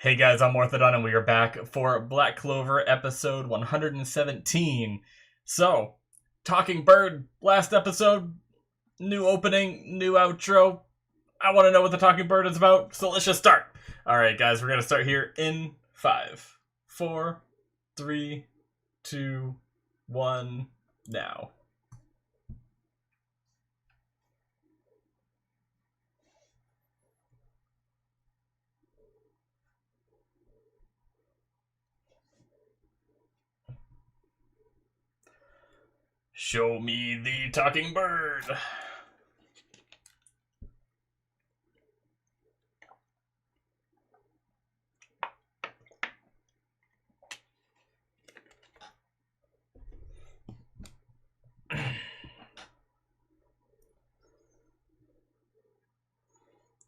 Hey guys, I'm Morthadon and we are back for Black Clover episode 117. So, Talking Bird, last episode, new opening, new outro. I want to know what the Talking Bird is about, so let's just start. Alright guys, we're going to start here in 5, 4, 3, 2, 1, now. Show me the Talking Bird.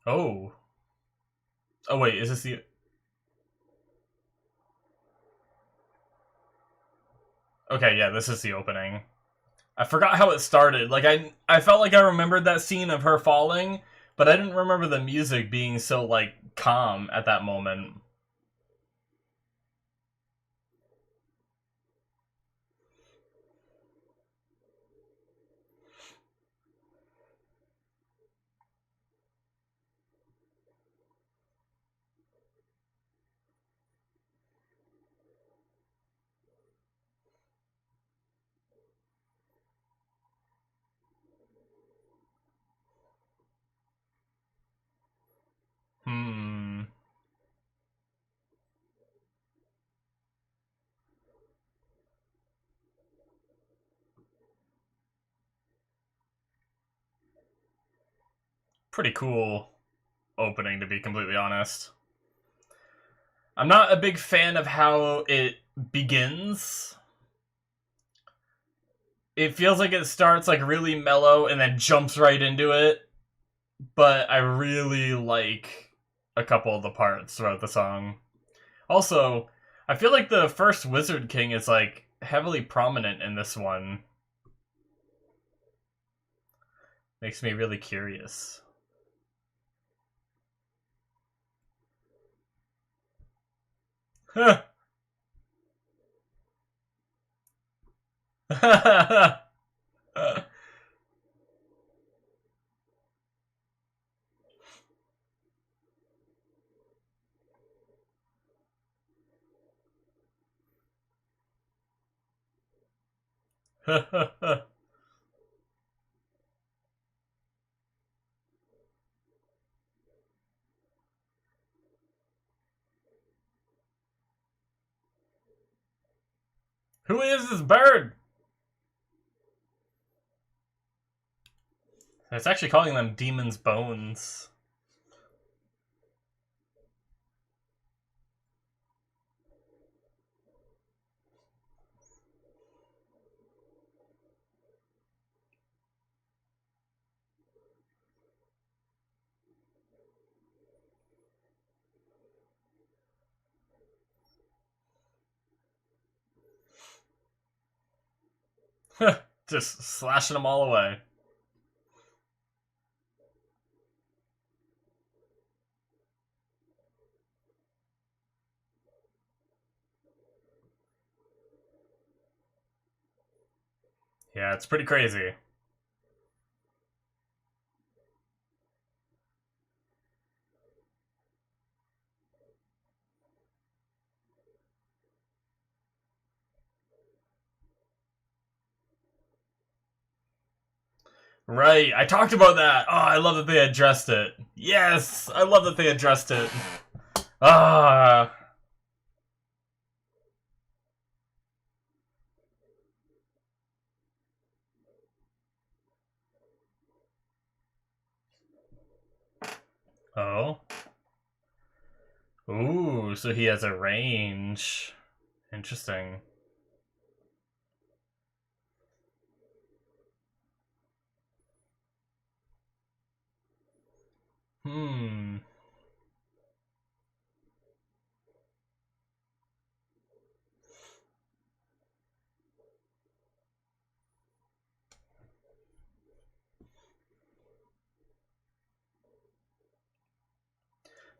Oh. Oh wait, is this the... Okay, yeah, this is the opening. I forgot how it started. Like, I felt like I remembered that scene of her falling, but I didn't remember the music being so, like, calm at that moment. Hmm. Pretty cool opening, to be completely honest. I'm not a big fan of how it begins. It feels like it starts, like, really mellow and then jumps right into it, but I really like a couple of the parts throughout the song. Also, I feel like the first Wizard King is, like, heavily prominent in this one. Makes me really curious. Huh. Who is this bird? It's actually calling them Demon's Bones. Just slashing them all away. Yeah, it's pretty crazy. Right, I talked about that. Oh, I love that they addressed it. Yes, I love that they addressed it. Ah. Oh. Ooh, so he has a range. Interesting. Hmm.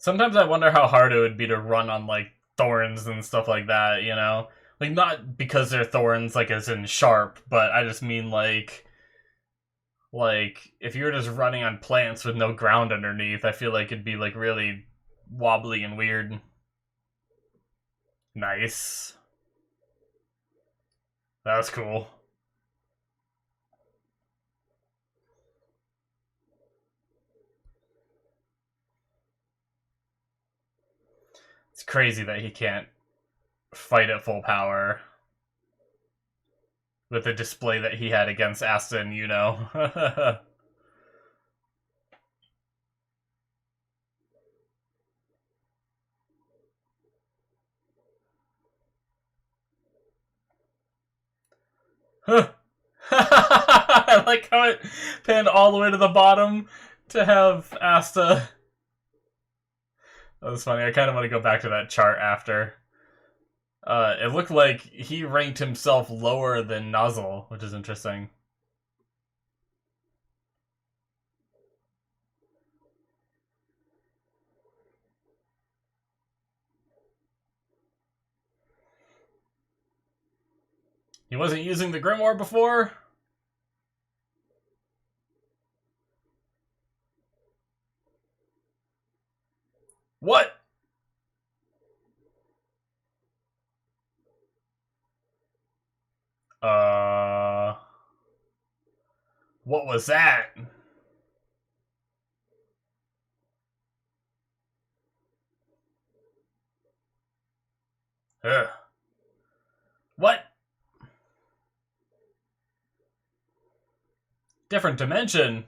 Sometimes I wonder how hard it would be to run on, like, thorns and stuff like that, you know? Like, not because they're thorns, like, as in sharp, but I just mean, like, if you were just running on plants with no ground underneath, I feel like it'd be, like, really wobbly and weird. Nice. That was cool. It's crazy that he can't fight at full power with the display that he had against Aston, you know. I like how it panned all the way to the bottom to have Asta. That was funny. I kind of want to go back to that chart after. It looked like he ranked himself lower than Nozzle, which is interesting. He wasn't using the Grimoire before? What? What was that? Ugh. What? Different dimension?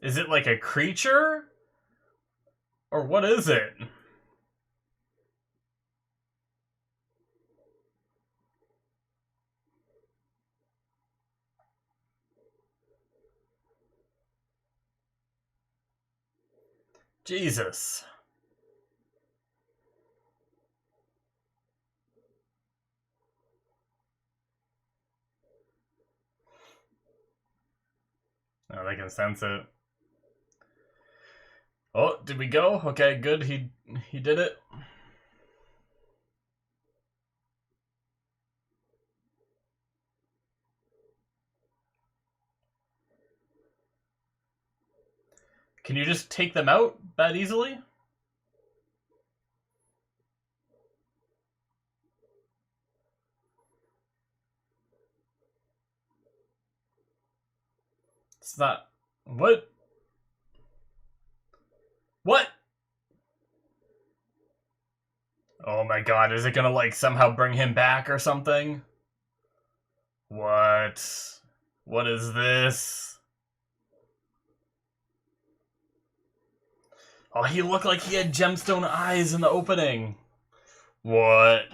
Is it like a creature? Or what is it? Jesus. Oh, they can sense it. Oh, did we go? Okay, good. He did it. Can you just take them out that easily? It's not... What? What? Oh my god, is it gonna, like, somehow bring him back or something? What? What is this? Oh, he looked like he had gemstone eyes in the opening. What?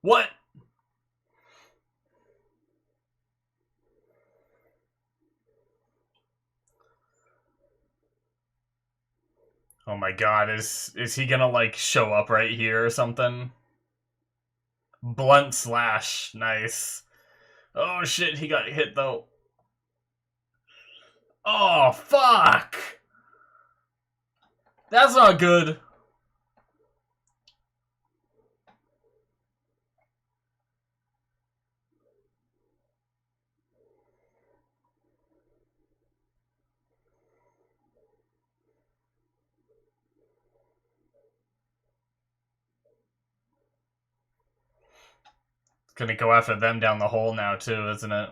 What? Oh my god, is he gonna, like, show up right here or something? Blunt slash. Nice. Oh shit, he got hit though. Oh, fuck! That's not good. It's gonna go after them down the hole now too, isn't it?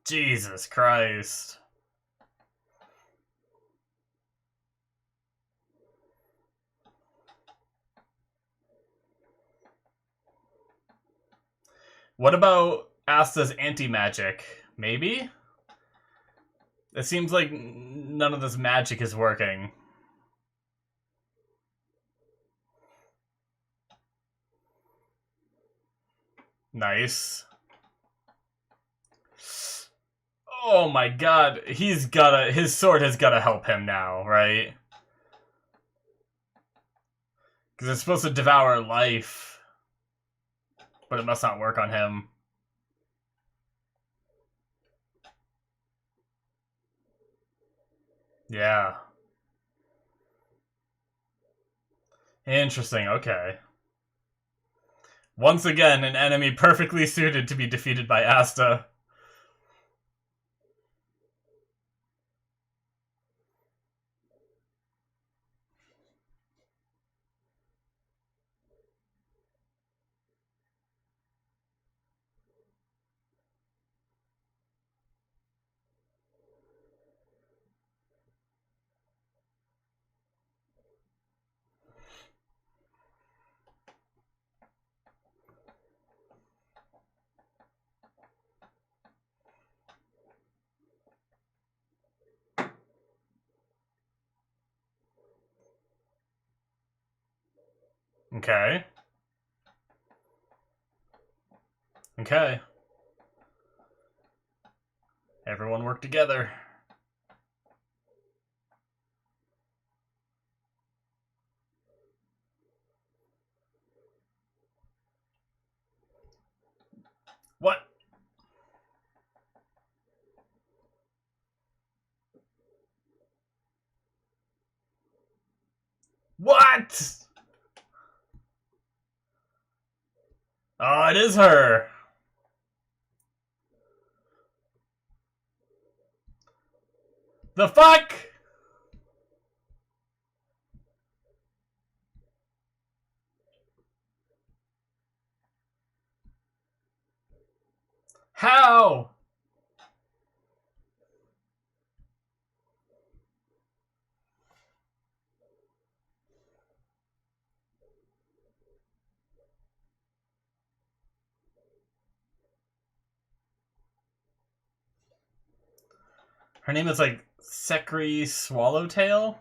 Jesus Christ. What about Asta's anti-magic? Maybe? It seems like none of this magic is working. Nice. Oh my god, his sword has gotta help him now, right? Because it's supposed to devour life. But it must not work on him. Yeah. Interesting, okay. Once again, an enemy perfectly suited to be defeated by Asta. Okay. Okay. Everyone work together. What? What? Oh, it is her. The fuck? How? Her name is like Sekri Swallowtail?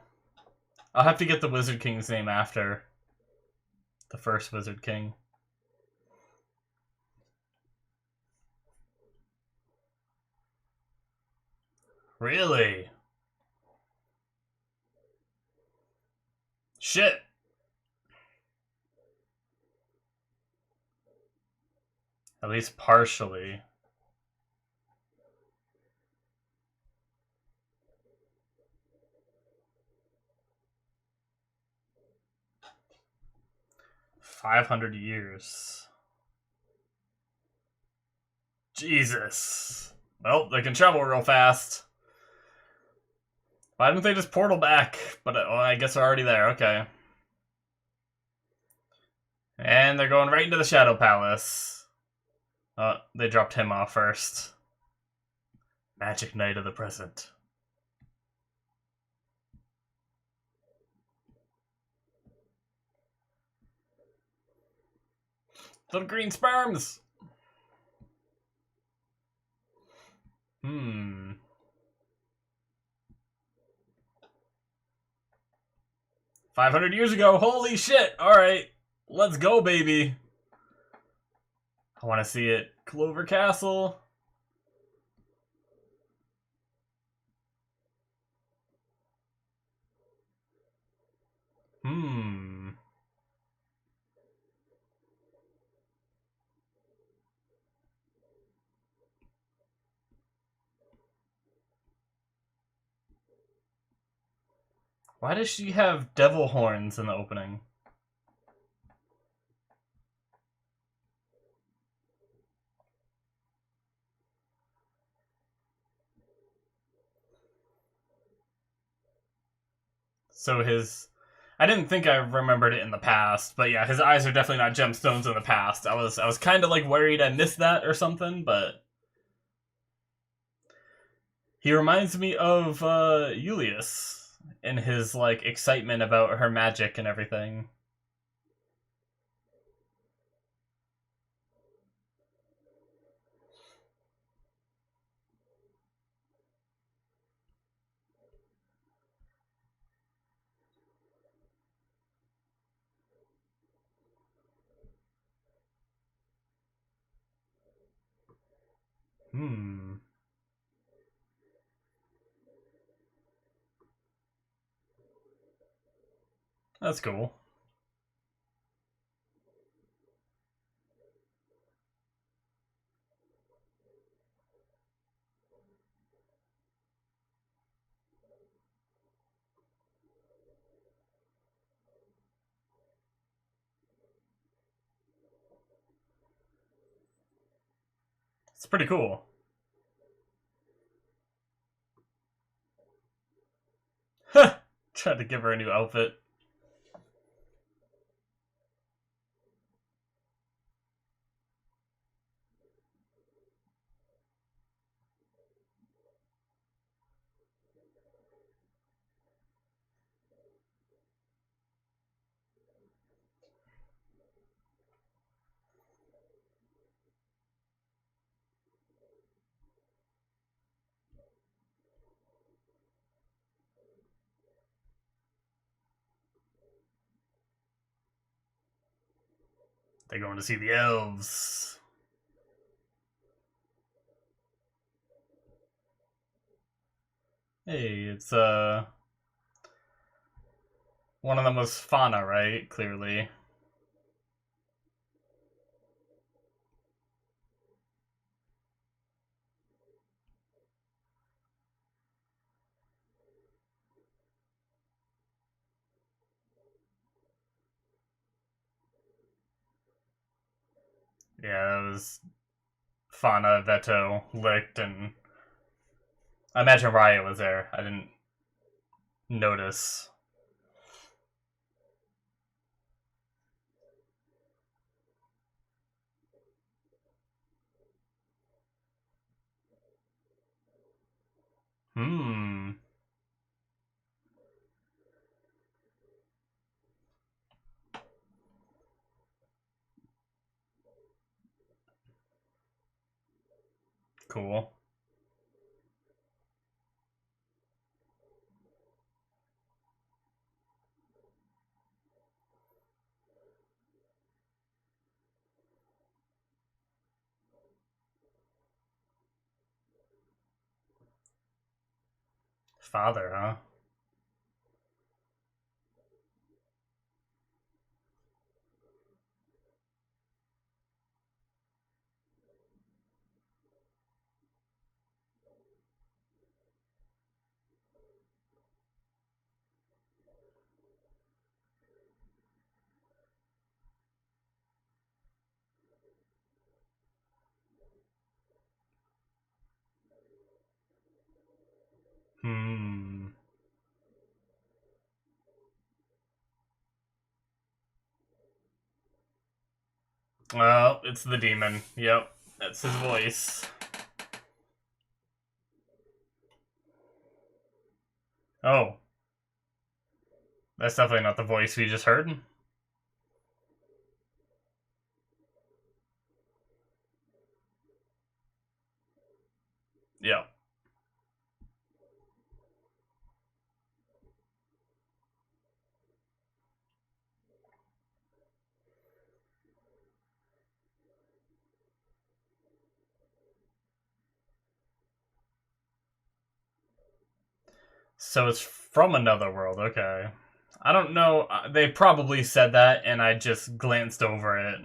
I'll have to get the Wizard King's name after the first Wizard King. Really? Shit. At least partially. $500. Jesus. Well, they can travel real fast. Why didn't they just portal back? But I guess they're already there. Okay. And they're going right into the Shadow Palace. Oh, they dropped him off first. Magic Knight of the Present. Little green sperms! 500 years ago, holy shit! Alright, let's go, baby! I want to see it. Clover Castle. Why does she have devil horns in the opening? So his... I didn't think I remembered it in the past, but yeah, his eyes are definitely not gemstones in the past. I was kind of like worried I missed that or something, but... He reminds me of Julius in his like excitement about her magic and everything. That's cool. It's pretty cool. Huh! Tried to give her a new outfit. They're going to see the elves. Hey, it's one of them was Fauna, right? Clearly. Yeah, it was Fauna, Veto, Licht, and I imagine Raya was there. I didn't notice. Hmm. Cool. Father, huh? Hmm. Well, it's the demon. Yep. That's his voice. Oh. That's definitely not the voice we just heard. Yep. So it's from another world, okay. I don't know. They probably said that, and I just glanced over it.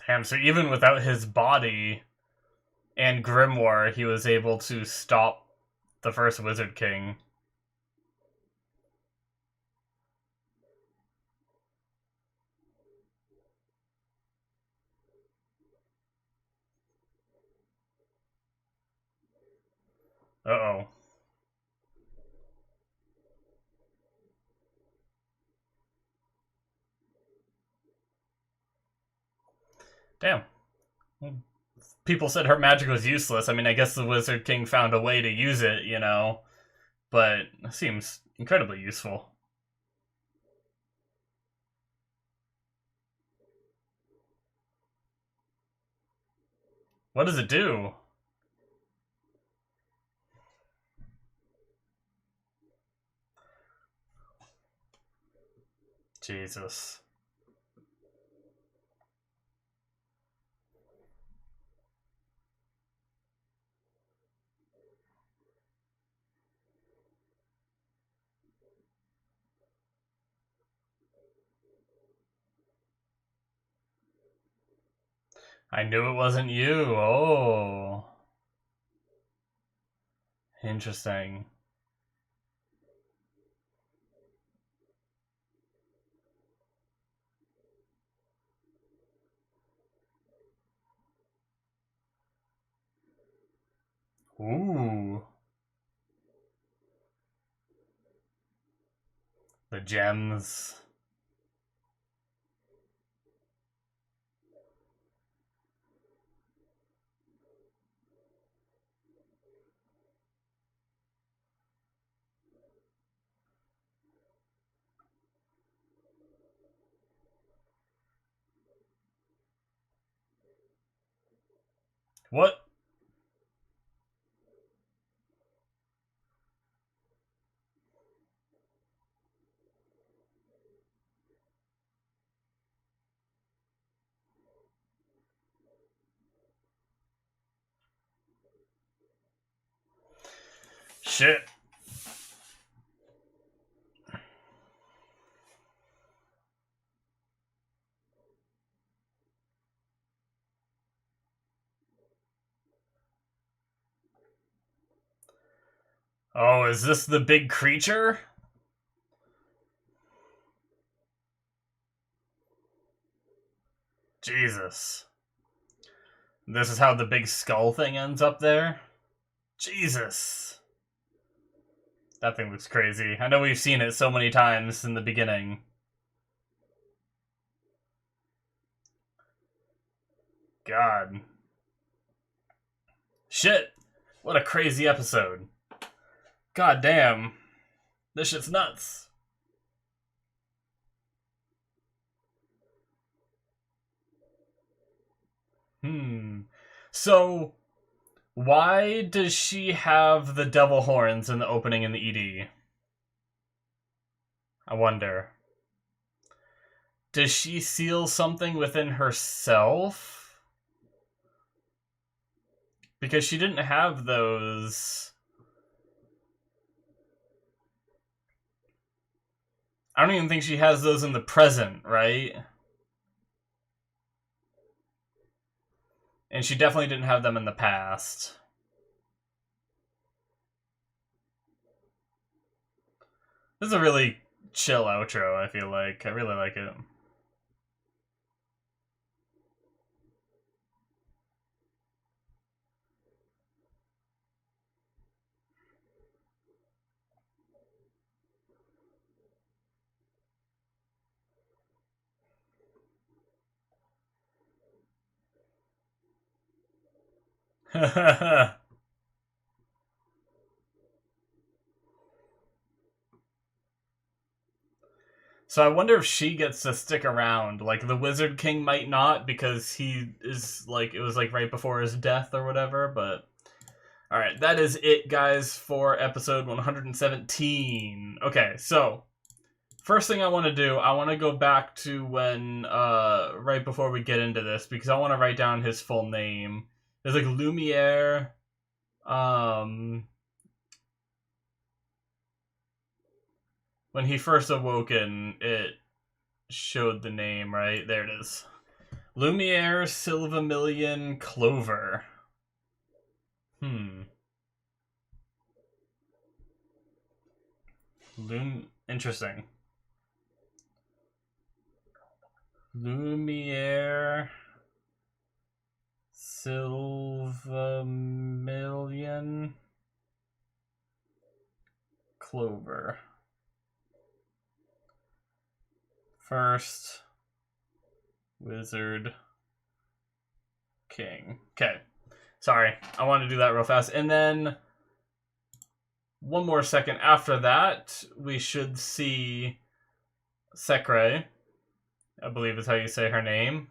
Damn, so even without his body and Grimoire, he was able to stop the first Wizard King. Uh-oh. Damn. People said her magic was useless. I mean, I guess the Wizard King found a way to use it, you know. but it seems incredibly useful. What does it do? Jesus. I knew it wasn't you. Oh. Interesting. Ooh. The gems. What? Shit. Oh, is this the big creature? Jesus. This is how the big skull thing ends up there? Jesus. That thing looks crazy. I know we've seen it so many times in the beginning. God. Shit. What a crazy episode. God damn. This shit's nuts. So, why does she have the devil horns in the opening in the ED? I wonder. Does she seal something within herself? Because she didn't have those. I don't even think she has those in the present, right? And she definitely didn't have them in the past. This is a really chill outro, I feel like. I really like it. So I wonder if she gets to stick around. Like, the Wizard King might not, because he is, like, it was, like, right before his death or whatever, but... Alright, that is it, guys, for episode 117. Okay, so... First thing I want to do, I want to go back to when, right before we get into this, because I want to write down his full name. There's, like, Lumiere, when he first awoken, it showed the name, right? There it is. Lumiere, Silvamillion, Clover. Interesting. Lumiere, Silvamillion, Clover. First Wizard King. Okay. Sorry, I wanted to do that real fast. And then one more second after that, we should see Sekre, I believe is how you say her name,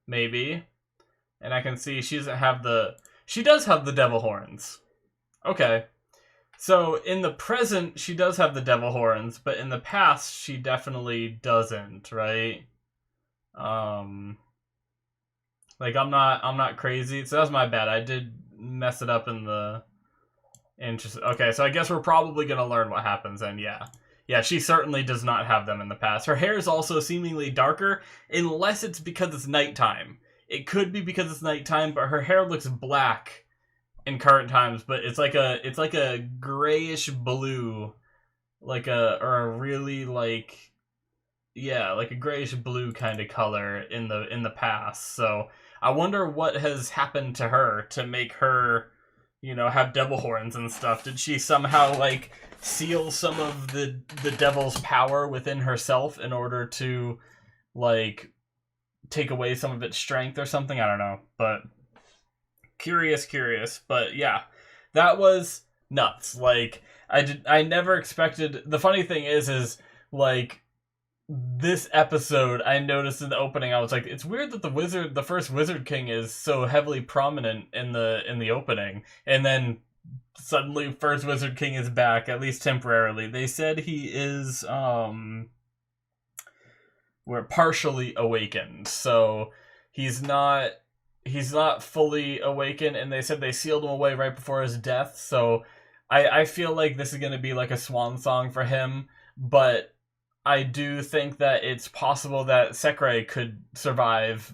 maybe. And I can see she does have the devil horns. Okay. So in the present, she does have the devil horns, but in the past, she definitely doesn't, right? Like I'm not crazy, so that's my bad. I did mess it up in the interest. Okay, so I guess we're probably gonna learn what happens, and yeah, she certainly does not have them in the past. Her hair is also seemingly darker, unless it's because it's nighttime. It could be because it's nighttime, but her hair looks black in current times, but it's like a grayish blue, or a really like a grayish blue kind of color in the past. So I wonder what has happened to her to make her, have devil horns and stuff. Did she somehow like seal some of the devil's power within herself in order to like take away some of its strength or something? I don't know, but curious. But yeah, that was nuts. Like I never expected. The funny thing is like this episode, I noticed in the opening, I was like, it's weird that the first Wizard King is so heavily prominent in the opening, and then suddenly first Wizard King is back, at least temporarily. They said he is we're partially awakened, so he's not fully awakened, and they said they sealed him away right before his death. So I feel like this is going to be like a swan song for him, but I do think that it's possible that Sekre could survive,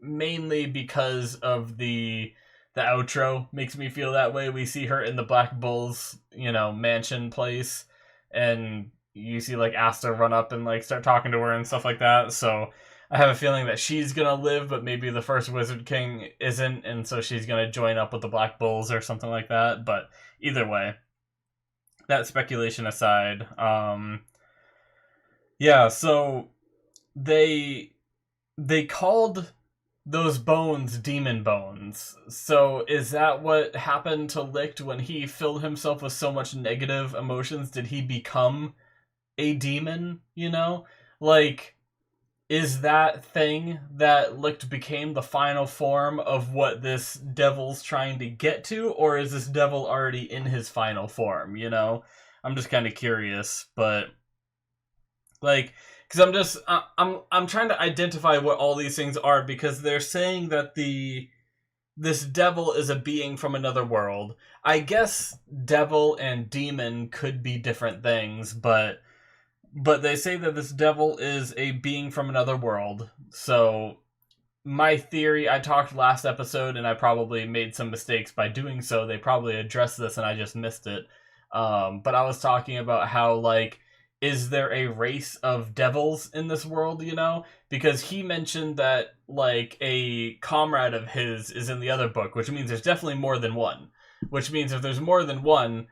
mainly because of the outro makes me feel that way. We see her in the Black Bull's, mansion place, and you see like Asta run up and like start talking to her and stuff like that. So I have a feeling that she's gonna live, but maybe the first Wizard King isn't, and so she's gonna join up with the Black Bulls or something like that. But either way, that speculation aside, yeah, so they called those bones demon bones. So is that what happened to Licht when he filled himself with so much negative emotions? Did he become a demon, Like, is that thing that Licht became the final form of what this devil's trying to get to, or is this devil already in his final form, I'm just kind of curious, but like, because I'm trying to identify what all these things are, because they're saying that this devil is a being from another world. I guess devil and demon could be different things, but they say that this devil is a being from another world. So my theory, I talked last episode and I probably made some mistakes by doing so. They probably addressed this and I just missed it. But I was talking about how, like, is there a race of devils in this world, Because he mentioned that, like, a comrade of his is in the other book, which means there's definitely more than one. Which means if there's more than one,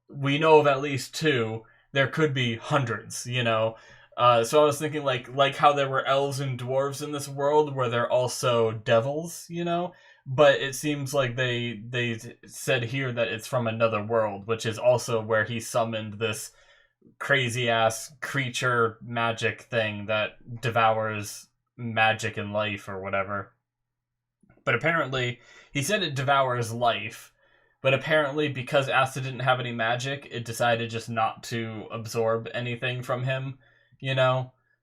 we know of at least two. There could be hundreds, So I was thinking, like how there were elves and dwarves in this world, where they're also devils, But it seems like they said here that it's from another world, which is also where he summoned this crazy ass creature magic thing that devours magic and life or whatever. But apparently, he said it devours life, but apparently because Asta didn't have any magic, it decided just not to absorb anything from him,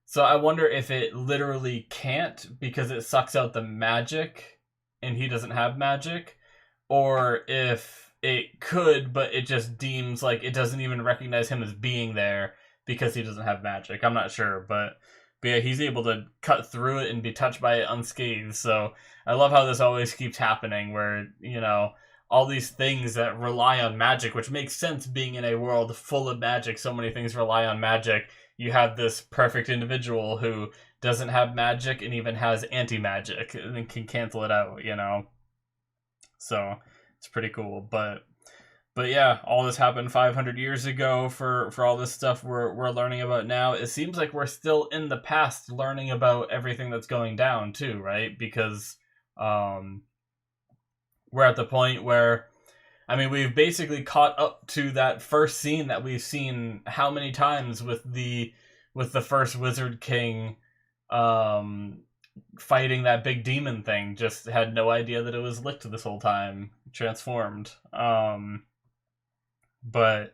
So I wonder if it literally can't because it sucks out the magic and he doesn't have magic, or if it could, but it just deems like it doesn't even recognize him as being there because he doesn't have magic. I'm not sure, but yeah, he's able to cut through it and be touched by it unscathed. So I love how this always keeps happening, where, all these things that rely on magic, which makes sense being in a world full of magic. So many things rely on magic. You have this perfect individual who doesn't have magic and even has anti-magic and can cancel it out, So it's pretty cool, but yeah, all this happened 500 years ago for all this stuff we're learning about now. It seems like we're still in the past learning about everything that's going down too, right? Because we're at the point where I mean, we've basically caught up to that first scene that we've seen how many times with the first Wizard King um fighting that big demon thing. Just had no idea that it was licked this whole time, transformed. But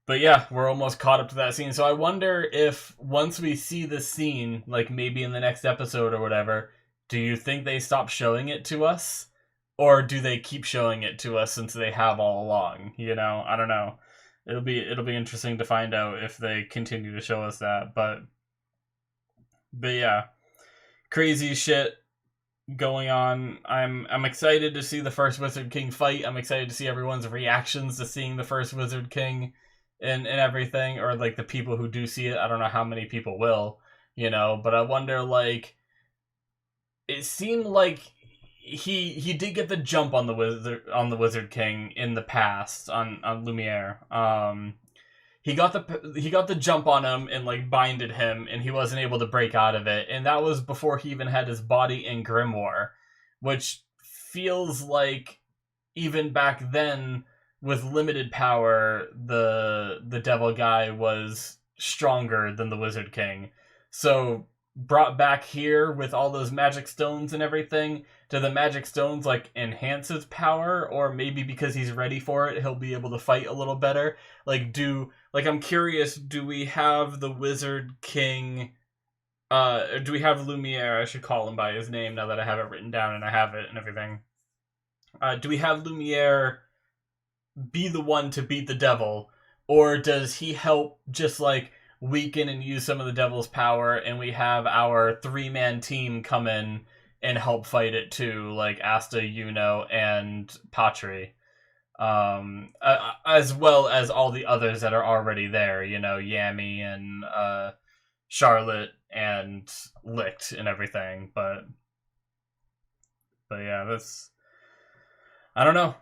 yeah, we're almost caught up to that scene. So I wonder if once we see this scene, like maybe in the next episode or whatever, do you think they stop showing it to us? Or do they keep showing it to us since they have all along? You know, I don't know. It'll be interesting to find out if they continue to show us that. But yeah, crazy shit going on. I'm excited to see the first Wizard King fight. I'm excited to see everyone's reactions to seeing the first Wizard King and everything, or like the people who do see it. I don't know how many people will, you know, but I wonder, like, it seemed like he did get the jump on the Wizard King in the past on Lumiere. He got the jump on him and like binded him, and he wasn't able to break out of it. And that was before he even had his body in Grimoire, which feels like even back then, with limited power, the devil guy was stronger than the Wizard King. So brought back here with all those magic stones and everything, do the magic stones like enhance his power, or maybe because he's ready for it, he'll be able to fight a little better? I'm curious, do we have the Wizard King, do we have Lumiere? I should call him by his name now that I have it written down and I have it and everything. Do we have Lumiere be the one to beat the devil, or does he help just like weaken and use some of the devil's power, and we have our 3-man team come in and help fight it too, like Asta, Yuno, and Patri, as well as all the others that are already there, you know, Yami and Charlotte and Licht and everything. But yeah, that's, I don't know.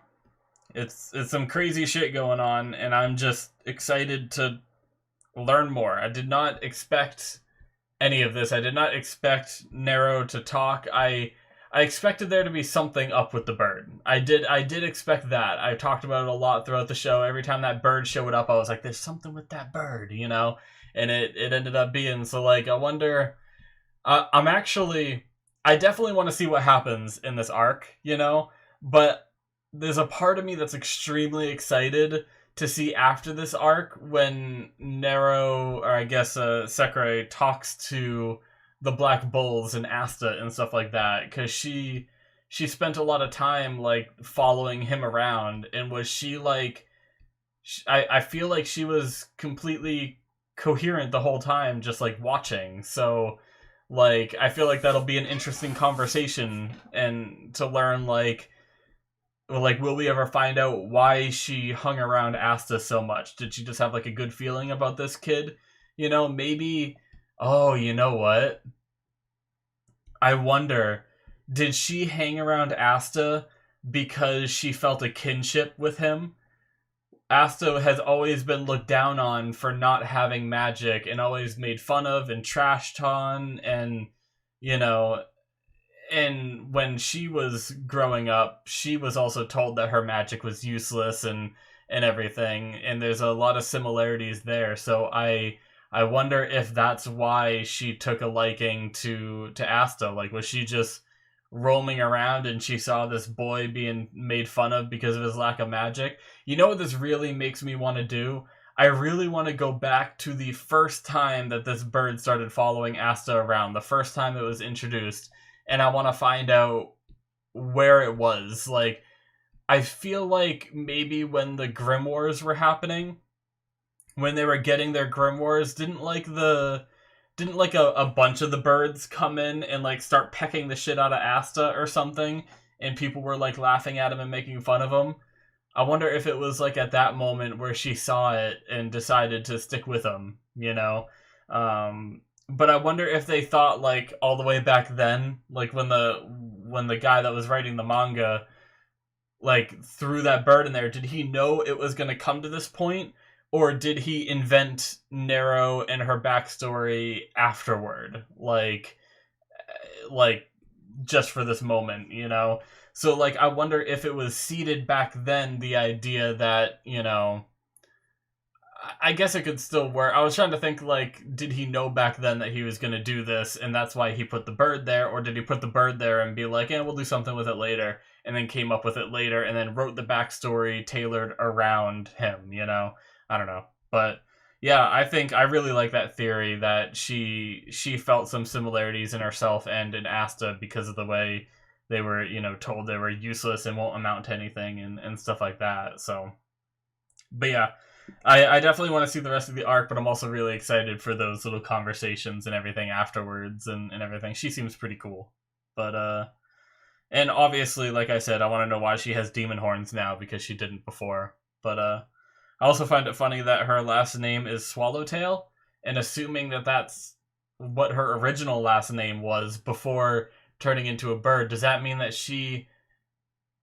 It's some crazy shit going on, and I'm just excited to learn more. I did not expect any of this. I did not expect Nero to talk. I expected there to be something up with the bird. I did expect that. I talked about it a lot throughout the show. Every time that bird showed up, I was like, there's something with that bird, you know? And it ended up being. So, like, I wonder... I definitely want to see what happens in this arc, you know? But there's a part of me that's extremely excited to see after this arc when Nero, or I guess Sakurai, talks to the Black Bulls and Asta and stuff like that, because she spent a lot of time like following him around, and was she like, I feel like she was completely coherent the whole time, just like watching. So like I feel like that'll be an interesting conversation, and to learn like will we ever find out why she hung around Asta so much? Did she just have like a good feeling about this kid? You know, maybe, oh, you know what? I wonder, did she hang around Asta because she felt a kinship with him? Asta has always been looked down on for not having magic, and always made fun of and trashed on, and, you know, and when she was growing up, she was also told that her magic was useless and everything, and there's a lot of similarities there. So I wonder if that's why she took a liking to Asta. Like, was she just roaming around and she saw this boy being made fun of because of his lack of magic? You know what this really makes me want to do? I really want to go back to the first time that this bird started following Asta around, the first time it was introduced, and I want to find out where it was. Like, I feel like maybe when the Grimoires were happening, when they were getting their Grimoires, didn't a bunch of the birds come in and like start pecking the shit out of Asta or something, and people were like laughing at him and making fun of him? I wonder if it was like at that moment where she saw it and decided to stick with him, you know? But I wonder if they thought, like, all the way back then, like when the guy that was writing the manga like threw that bird in there, did he know it was going to come to this point, or did he invent Nero and her backstory afterward, like just for this moment, you know? So, like, I wonder if it was seeded back then, the idea that, I guess it could still work. I was trying to think, like, did he know back then that he was going to do this, and that's why he put the bird there, or did he put the bird there and be like, yeah, we'll do something with it later, and then came up with it later, and then wrote the backstory tailored around him, I don't know. But, yeah, I really like that theory that she felt some similarities in herself and in Asta because of the way they were, told they were useless and won't amount to anything and stuff like that, so. But yeah, I definitely want to see the rest of the arc, but I'm also really excited for those little conversations and everything afterwards and everything. She seems pretty cool. But, and obviously, like I said, I want to know why she has demon horns now, because she didn't before. But, I also find it funny that her last name is Swallowtail, and assuming that that's what her original last name was before turning into a bird, does that mean that she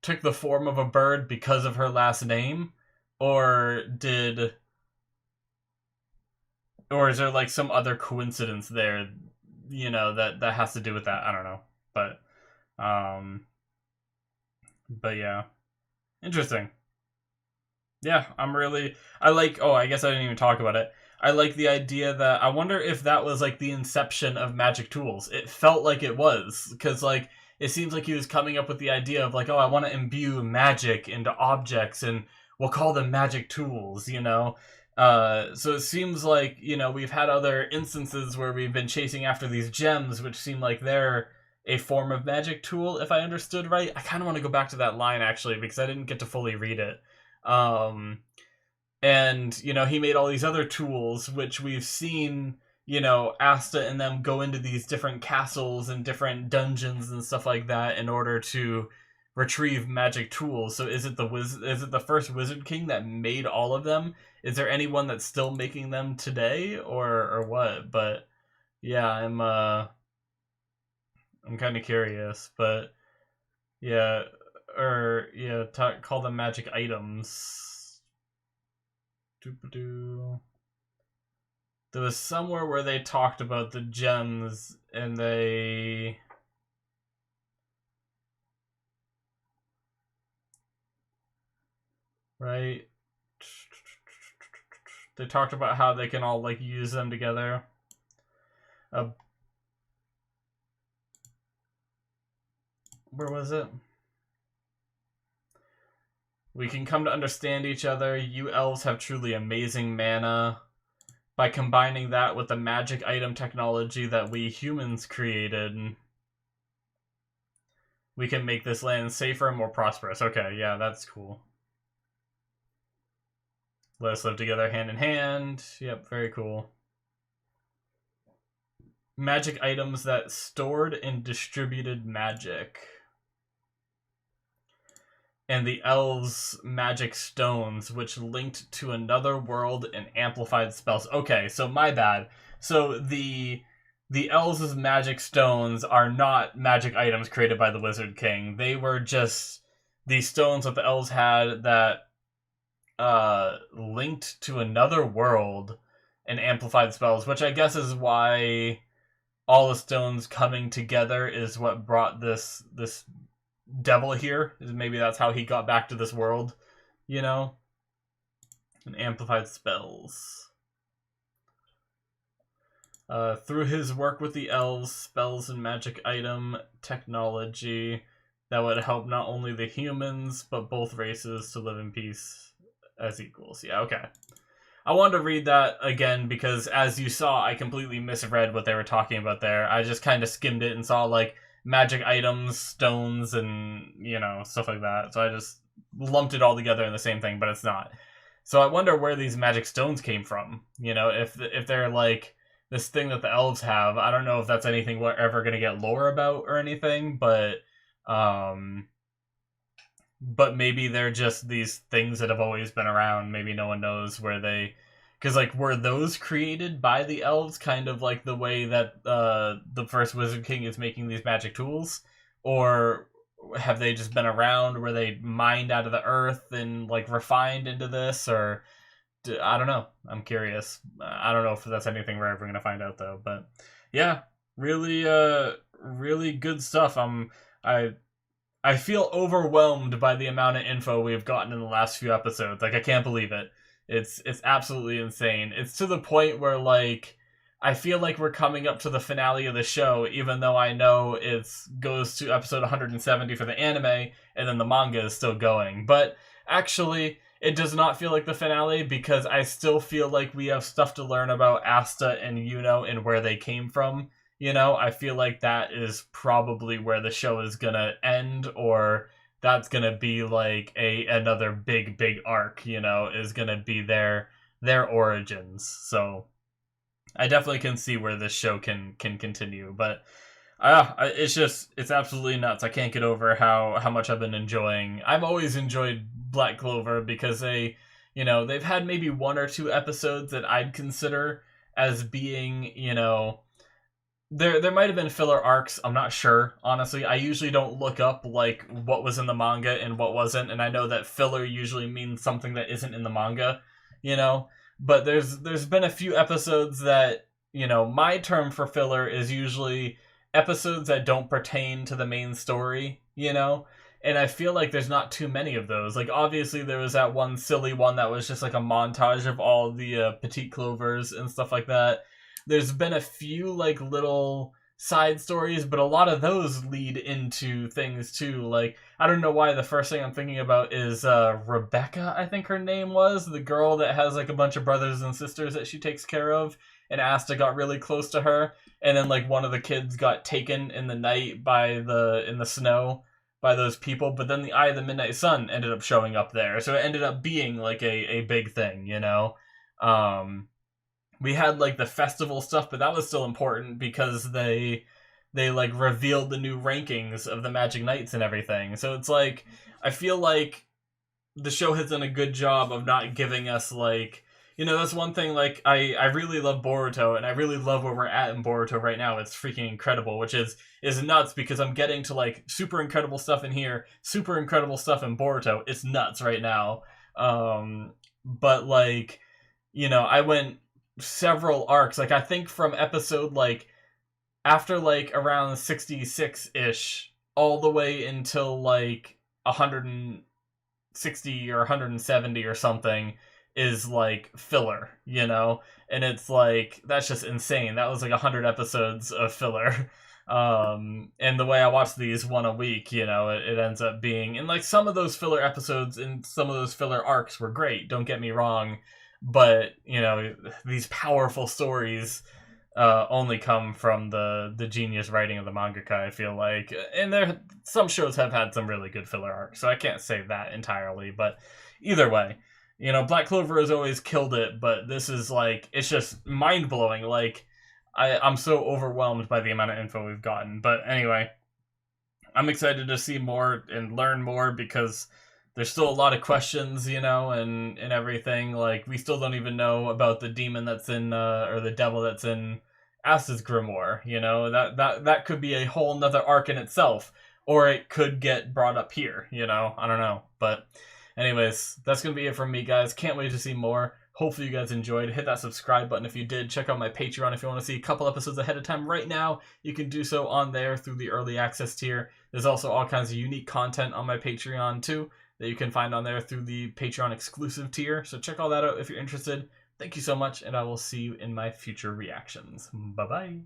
took the form of a bird because of her last name? Or is there like some other coincidence there, that has to do with that? I don't know. But yeah. Interesting. Yeah, I guess I didn't even talk about it. I like the idea that, I wonder if that was like the inception of magic tools. It felt like it was, because like, it seems like he was coming up with the idea of like, oh, I want to imbue magic into objects, and we'll call them magic tools, So it seems like, we've had other instances where we've been chasing after these gems, which seem like they're a form of magic tool, if I understood right. I kind of want to go back to that line, actually, because I didn't get to fully read it. And, he made all these other tools, which we've seen, Asta and them go into these different castles and different dungeons and stuff like that in order to retrieve magic tools. So is it the first Wizard King that made all of them? Is there anyone that's still making them today, or what? But yeah, I'm kind of curious, but yeah, call them magic items. There was somewhere where they talked about the gems, and they right? They talked about how they can all like use them together. Where was it? We can come to understand each other. You elves have truly amazing mana. By combining that with the magic item technology that we humans created, we can make this land safer and more prosperous. Okay, yeah, that's cool. Let us live together hand in hand. Yep, very cool. Magic items that stored and distributed magic. And the elves' magic stones, which linked to another world and amplified spells. Okay, so my bad. So the elves' magic stones are not magic items created by the Wizard King. They were just these stones that the elves had that linked to another world and amplified spells, which I guess is why all the stones coming together is what brought this devil here. Maybe that's how he got back to this world, and amplified spells. Through his work with the elves, spells and magic item technology that would help not only the humans but both races to live in peace as equals. Yeah, okay. I wanted to read that again because, as you saw, I completely misread what they were talking about there. I just kind of skimmed it and saw like magic items, stones, and stuff like that. So I just lumped it all together in the same thing, but it's not. So I wonder where these magic stones came from. If they're like this thing that the elves have. I don't know if that's anything we're ever gonna get lore about or anything, but maybe they're just these things that have always been around. Maybe no one knows where they... Because, like, were those created by the elves, kind of like the way that the first Wizard King is making these magic tools? Or have they just been around? Were they mined out of the earth and, like, refined into this? Or... I don't know. I'm curious. I don't know if that's anything we're ever going to find out, though. But, yeah, really, really good stuff. I feel overwhelmed by the amount of info we've gotten in the last few episodes. Like, I can't believe it. It's absolutely insane. It's to the point where, like, I feel like we're coming up to the finale of the show, even though I know it goes to episode 170 for the anime, and then the manga is still going. But actually, it does not feel like the finale, because I still feel like we have stuff to learn about Asta and Yuno and where they came from. You know, I feel like that is probably where the show is gonna end, or that's gonna be like another big arc, you know, is gonna be their origins. So I definitely can see where this show can continue, but it's absolutely nuts. I can't get over how much I've been enjoying. I've always enjoyed Black Clover because they've had maybe one or two episodes that I'd consider as being, there might have been filler arcs. I'm not sure, honestly. I usually don't look up like what was in the manga and what wasn't, and I know that filler usually means something that isn't in the manga, you know. But there's been a few episodes that, my term for filler is usually episodes that don't pertain to the main story, And I feel like there's not too many of those. Like, obviously there was that one silly one that was just like a montage of all the Petite Clovers and stuff like that. There's been a few like little side stories, but a lot of those lead into things too. Like, I don't know why the first thing I'm thinking about is Rebecca, I think her name was, the girl that has like a bunch of brothers and sisters that she takes care of, and Asta got really close to her, and then like one of the kids got taken in the night in the snow by those people, but then the Eye of the Midnight Sun ended up showing up there, so it ended up being like a big thing, We had like the festival stuff, but that was still important because they like revealed the new rankings of the Magic Knights and everything. So it's like, I feel like the show has done a good job of not giving us like, that's one thing. Like, I really love Boruto, and I really love where we're at in Boruto right now. It's freaking incredible, which is nuts because I'm getting to like super incredible stuff in here, super incredible stuff in Boruto. It's nuts right now. But like, I went several arcs. Like, I think from episode like after like around 66-ish all the way until like 160 or 170 or something is like filler, and it's like, that's just insane. That was like 100 episodes of filler. And the way I watch these one a week, it ends up being, and like some of those filler episodes and some of those filler arcs were great, don't get me wrong, but these powerful stories only come from the genius writing of the mangaka, I feel like. And some shows have had some really good filler arcs, so I can't say that entirely, but either way, Black Clover has always killed it, but this is like, it's just mind-blowing. Like, I'm so overwhelmed by the amount of info we've gotten. But anyway, I'm excited to see more and learn more because there's still a lot of questions, and everything. Like, we still don't even know about the demon that's in, or the devil that's in Asta's grimoire. That could be a whole nother arc in itself, or it could get brought up here. I don't know. But anyways, that's gonna be it from me, guys. Can't wait to see more. Hopefully you guys enjoyed. Hit that subscribe button if you did. Check out my Patreon if you want to see a couple episodes ahead of time right now. You can do so on there through the early access tier. There's also all kinds of unique content on my Patreon too that you can find on there through the Patreon exclusive tier. So check all that out if you're interested. Thank you so much, and I will see you in my future reactions. Bye-bye.